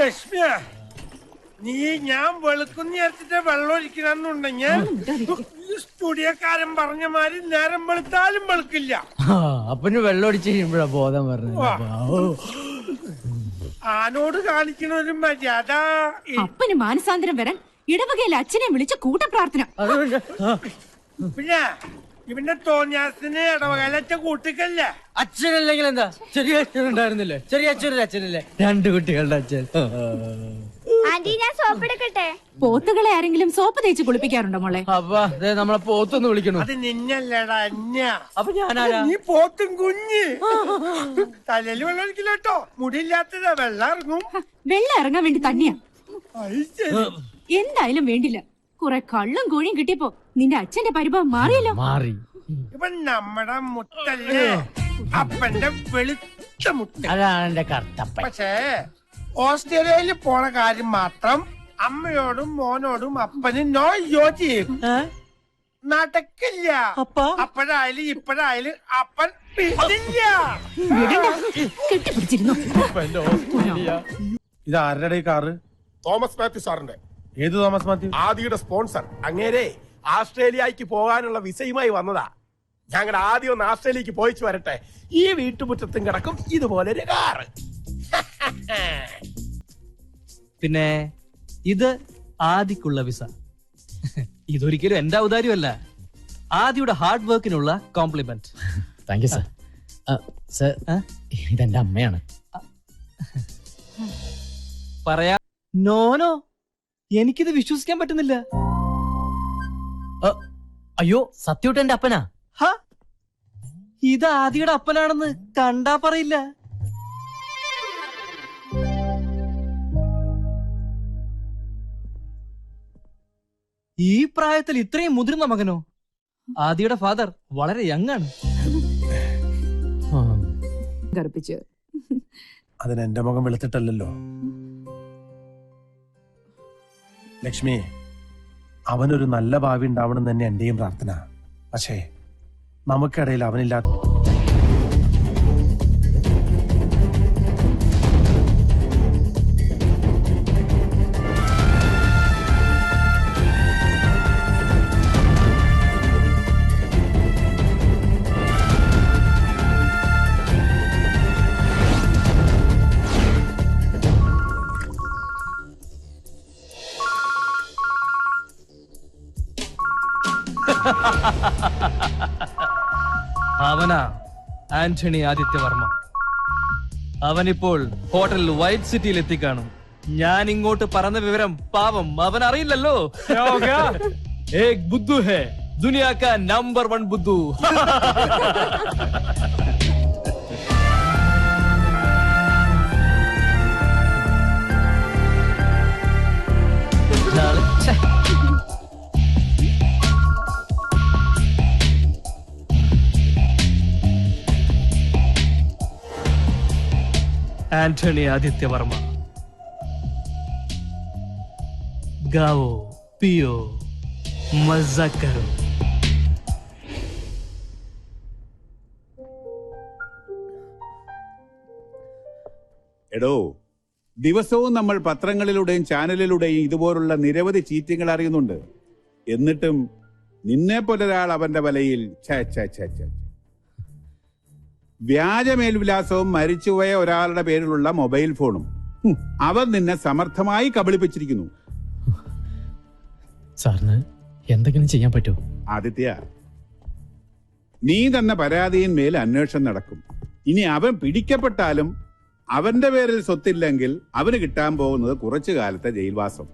ലക്ഷ്മിയ, നീ ഞാൻ വെളുക്കുന്ന നേരത്തെ വെള്ളം ഒഴിക്കണമെന്നുണ്ടെങ്കിൽ സ്റ്റുഡിയോക്കാരൻ പറഞ്ഞ മാതിരി നേരം വെളുത്താലും വെളുക്കില്ല. അപ്പന് വെള്ളം ഒടിച്ച് കഴിയുമ്പോഴാ ബോധം പറഞ്ഞത്. ആനോട് കാണിക്കണ ഒരു മര്യാദ. അപ്പന് മാനസാന്തരം വരാൻ ഇടവകയിൽ അച്ഛനെ വിളിച്ച് കൂട്ടപ്രാർത്ഥന. പിന്നെ ഇവന്റെ തോന്നിയാസിന് ഇടവകയിലച്ച കൂട്ടിക്കല്ലേ. അച്ഛനല്ലെങ്കിൽ എന്താ, ചെറിയ അച്ഛൻ ഉണ്ടായിരുന്നില്ലേ? ചെറിയ അച്ഛനല്ലേ അച്ഛനല്ലേ? 2 കുട്ടികളുടെ അച്ഛൻ. ആന്റി, ഞാൻ സോപ്പ് എടുക്കട്ടെ? പോത്തുകളെ ആരെങ്കിലും സോപ്പ് തേച്ച് കുളിപ്പിക്കാറുണ്ടോ മോളെ? അപ്പാ നമ്മളെ പോത്തൊന്ന് വിളിക്കണു. അത് നിന്നല്ലേടാ, എന്നെ. അപ്പൊ ഞാനാരാ? നീ പോത്തും കുഞ്ഞ്. തലയിൽ വെള്ളം ഒഴിക്കില്ല കേട്ടോ, മുടിയില്ലാത്തതാ, വെള്ളം ഇറങ്ങും. വെള്ളം ഇറങ്ങാൻ വേണ്ടി തന്നെയാ. എന്തായാലും വേണ്ടില്ല, കുറെ കള്ളും കോഴിയും കിട്ടിയപ്പോ നിന്റെ അച്ഛന്റെ പരിഭവം മാറിയല്ലോ. മാറി. ഇവൻ നമ്മടെ മുത്തല്ലേ, അപ്പന്റെ വെളുത്ത മുട്ട. അതാണ് എന്റെ കർത്തപ്പൻ. പക്ഷേ ഓസ്ട്രേലിയയിൽ പോണ കാര്യം മാത്രം അമ്മയോടും മോനോടും അപ്പന് നോ യോജിക്കും. നടക്കില്ല. അപ്പോഴായാലും ഇപ്പോഴായാലും അപ്പൻ കെട്ടിപ്പിടിച്ചിരുന്നു. ഇത് ആരുടെ കാറ്? തോമസ് മാത്യു സാറിന്റെ. ഏത് തോമസ് മാത്യു? ആദിയുടെ സ്പോൺസർ. അങ്ങേരെ ആസ്ട്രേലിയക്ക് പോകാനുള്ള വിസയുമായി വന്നതാ. ഞങ്ങളുടെ ആദ്യം ഒന്ന് ആസ്ട്രേലിയക്ക് പോയിച്ചു വരട്ടെ. ഈ വീട്ടുമുറ്റത്തും കിടക്കും ഇതുപോലെ ഒരു കാറ്. പിന്നെ ഇത് ആദിക്കുള്ള വിസ. ഇതൊരിക്കലും എന്റെ ഔദാര്യമല്ല, ആദിയുടെ ഹാർഡ് വർക്കിനുള്ള compliment. Thank you sir. Sir, ഇതെന്റെ അമ്മയാണ്. പറയാ നോനോ, എനിക്കിത് വിശ്വസിക്കാൻ പറ്റുന്നില്ല. അയ്യോ, സത്യോട്ട് എന്റെ അപ്പനാ. ഇത് ആദിയുടെ അപ്പനാണെന്ന് കണ്ടാ പറയില്ല. ഈ പ്രായത്തിൽ ഇത്രയും മുതിർന്ന മകനോ? ആദിയുടെ ഫാദർ വളരെ യങ് ആണ്. അതിന് എന്റെ മുഖം വെളുത്തിട്ടല്ലോ ലക്ഷ്മി. അവനൊരു നല്ല ഭാവി ഉണ്ടാവണം തന്നെ എന്റെയും പ്രാർത്ഥന. പക്ഷേ നമുക്കിടയിൽ അവനില്ലാത്ത അവനാ ആന്റണി ആദിത്യവർമ്മ. അവനിപ്പോൾ ഹോട്ടൽ വൈറ്റ് സിറ്റിയിൽ എത്തിക്കാണും. ഞാൻ ഇങ്ങോട്ട് പറഞ്ഞ വിവരം പാവം അവൻ അറിയില്ലല്ലോ. ഏക് ബുദ്ധു ഹേ ദുനിയാ കാ നമ്പർ 1 ബുദ്ധു. ആന്റണി ആദിത്യവർമ്മ. ഗാവോ പിയോ മസ്സ കരോ. എടോ, ദിവസവും നമ്മൾ പത്രങ്ങളിലൂടെയും ചാനലിലൂടെയും ഇതുപോലുള്ള നിരവധി ചീറ്റിങ്ങൾ അറിയുന്നുണ്ട്. എന്നിട്ടും നിന്നെ പോലൊരാൾ അവന്റെ വലയിൽ വ്യാജ മേൽവിലാസവും മരിച്ചുപോയ ഒരാളുടെ പേരിലുള്ള മൊബൈൽ ഫോണും അവൻ നിന്നെ സമർത്ഥമായി കബളിപ്പിച്ചിരിക്കുന്നു. സാറിന് എന്തെങ്കിലും ചെയ്യാൻ പറ്റുമോ? ആദിത്യ, നീ തന്ന പരാതിയിന്മേൽ അന്വേഷണം നടക്കും. ഇനി അവൻ പിടിക്കപ്പെട്ടാലും അവന്റെ പേരിൽ സ്വത്തില്ലെങ്കിൽ അവന് കിട്ടാൻ പോകുന്നത് കുറച്ചു കാലത്തെ ജയിൽവാസം.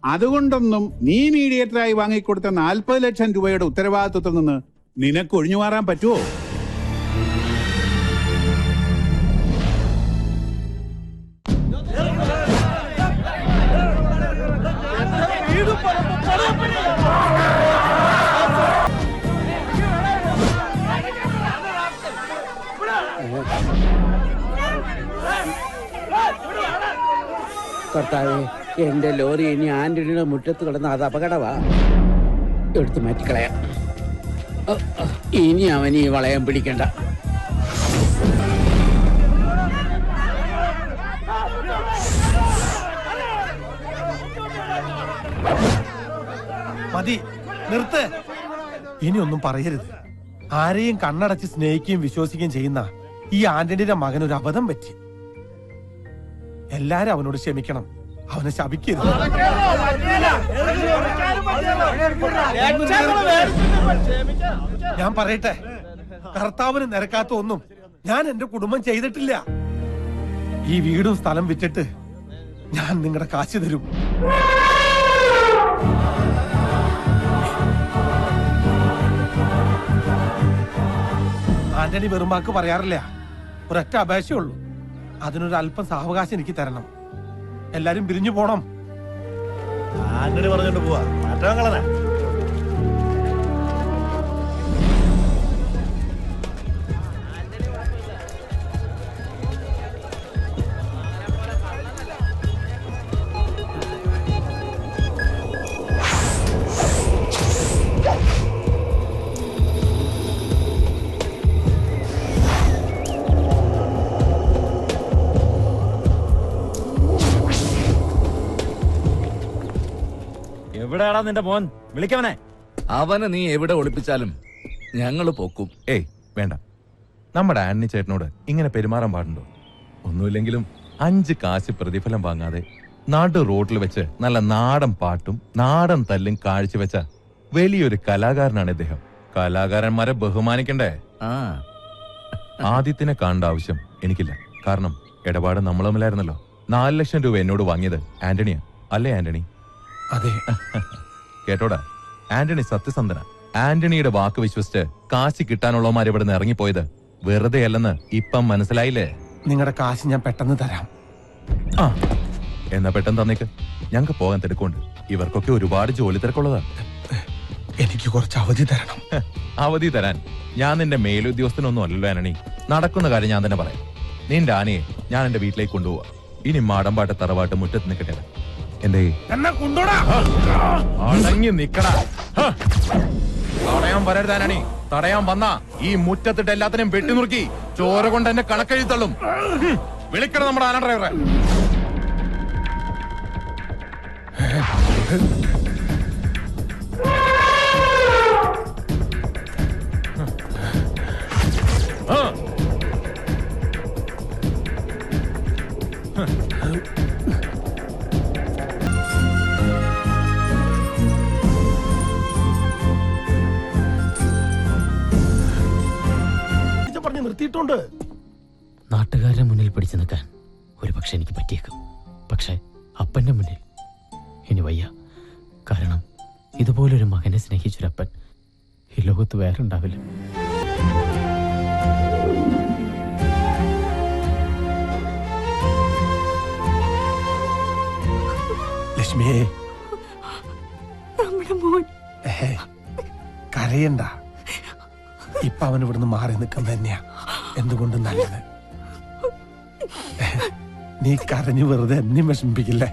അതുകൊണ്ടൊന്നും നീ മീഡിയേറ്ററായി വാങ്ങിക്കൊടുത്ത 40 ലക്ഷം രൂപയുടെ ഉത്തരവാദിത്വത്തിൽ നിന്ന് നിനക്ക് ഒഴിഞ്ഞു മാറാൻ പറ്റുമോ? കർത്താവേ, എന്റെ ലോറി ഇനി ആന്റണിയുടെ മുറ്റത്ത് കിടന്ന് അത് അപകടമാ. എടുത്തു മാറ്റിക്കളയാം. ഇനി അവൻ ഈ വളയം പിടിക്കണ്ട. മതി നിർത്ത്. ഇനിയൊന്നും പറയരുത്. ആരെയും കണ്ണടച്ച് സ്നേഹിക്കുകയും വിശ്വസിക്കുകയും ചെയ്യുന്ന ഈ ആന്റണിയുടെ മകൻ ഒരു അബദ്ധം പറ്റി. എല്ലാരും അവനോട് ക്ഷമിക്കണം. അവനെ ശപിക്കരുത്. ഞാൻ പറയട്ടെ, കർത്താവിന് നിരക്കാത്ത ഒന്നും ഞാൻ എന്റെ കുടുംബം ചെയ്തിട്ടില്ല. ഈ വീടും സ്ഥലം വിറ്റിട്ട് ഞാൻ നിങ്ങളുടെ കാശ് തരും. ആന്റണി വെറുമാക്ക് പറയാറില്ല. ഒരൊറ്റ അപേക്ഷയുള്ളൂ. അതിനൊരു അല്പം സാവകാശം എനിക്ക് തരണം. എല്ലാരും പിരിഞ്ഞു പോണം. ആന്റണി പറഞ്ഞോണ്ട് പോവാ. മാറ്റങ്ങളാ. എവിടെയാടാ നിന്റെ മോൻ? വിളിക്കവനെ. അവനെ നീ എവിടെ ഒളിപ്പിച്ചാലും ഞങ്ങള് പൊക്കും. ഏയ് വേണ്ട, നമ്മുടെ ആന്റണി ചേട്ടനോട് ഇങ്ങനെ പെരുമാറാൻ പാടുണ്ടോ? ഒന്നുമില്ലെങ്കിലും 5 കാശ് പ്രതിഫലം വാങ്ങാതെ നാട്ടു റോഡിൽ വെച്ച് നല്ല നാടൻ പാട്ടും നാടൻ തല്ലും കാഴ്ചവെച്ച വലിയൊരു കലാകാരനാണ് ഇദ്ദേഹം. കലാകാരന്മാരെ ബഹുമാനിക്കണ്ടേ? ആദിത്യനെ കാണേണ്ട ആവശ്യം എനിക്കില്ല. കാരണം ഇടപാട് നമ്മൾ തമ്മിലായിരുന്നല്ലോ. 4 ലക്ഷം രൂപ എന്നോട് വാങ്ങിയത് ആന്റണിയാ. അല്ലേ ആന്റണി? അതെ. കേട്ടോടാ, ആന്റണി സത്യസന്ധന. ആന്റണിയുടെ വാക്ക് വിശ്വസിച്ച് കാശ് കിട്ടാനുള്ളവന്മാർ ഇവിടെ നിന്ന് ഇറങ്ങിപ്പോയത് വെറുതെ അല്ലെന്ന് ഇപ്പം മനസ്സിലായില്ലേ? നിങ്ങളുടെ കാശ് ഞാൻ പെട്ടെന്ന് തരാം. ആ എന്നാ പെട്ടെന്ന് തന്നേക്ക്. ഞങ്ങൾക്ക് പോകാൻ തിരക്കുണ്ട്. ഇവർക്കൊക്കെ ഒരുപാട് ജോലി തിരക്കുള്ളതാ. എനിക്ക് കുറച്ച് അവധി തരണം. അവധി തരാൻ ഞാൻ നിന്റെ മേലുദ്യോഗസ്ഥനൊന്നും അല്ലല്ലോ ആന്റണി. നടക്കുന്ന കാര്യം ഞാൻ തന്നെ പറയാം. നിന്റെ ആനയെ ഞാൻ എന്റെ വീട്ടിലേക്ക് കൊണ്ടുപോവാ. ഇനി മാടമ്പാട്ട തറവാട്ട് മുറ്റത്ത് നിൽക്കട്ടെ. എന്തേ അടങ്ങി നിക്കടാ. തടയാൻ വരരുതാനാണി. തടയാൻ വന്നാ ഈ മുറ്റത്തിട്ട് എല്ലാത്തിനും വെട്ടിനുറുക്കി ചോര കൊണ്ട് എന്നെ കണക്കെഴുത്തള്ളും. വിളിക്കണം നമ്മുടെ ആന ഡ്രൈവറെ. നിർത്തിയിട്ടുണ്ട്. നാട്ടുകാരുടെ മുന്നിൽ പിടിച്ചു നിൽക്കാൻ ഒരു പക്ഷെ എനിക്ക് പറ്റിയേക്കും. പക്ഷെ അപ്പന്റെ മുന്നിൽ ഇനി വയ്യ. കാരണം ഇതുപോലൊരു മകനെ സ്നേഹിച്ചൊരപ്പൻ ഈ ലോകത്ത് വേറെ ഉണ്ടാവില്ല. ലക്ഷ്മിയെ, നമ്മുടെ മോൻ കരയണ്ട. ഇപ്പൊ അവൻ ഇവിടുന്ന് മാറി നിൽക്കുന്ന തന്നെയാ എന്തുകൊണ്ടും നല്ലത്. നീ കരഞ്ഞു വെറുതെ എന്നെ വിഷമിപ്പിക്കില്ലേ?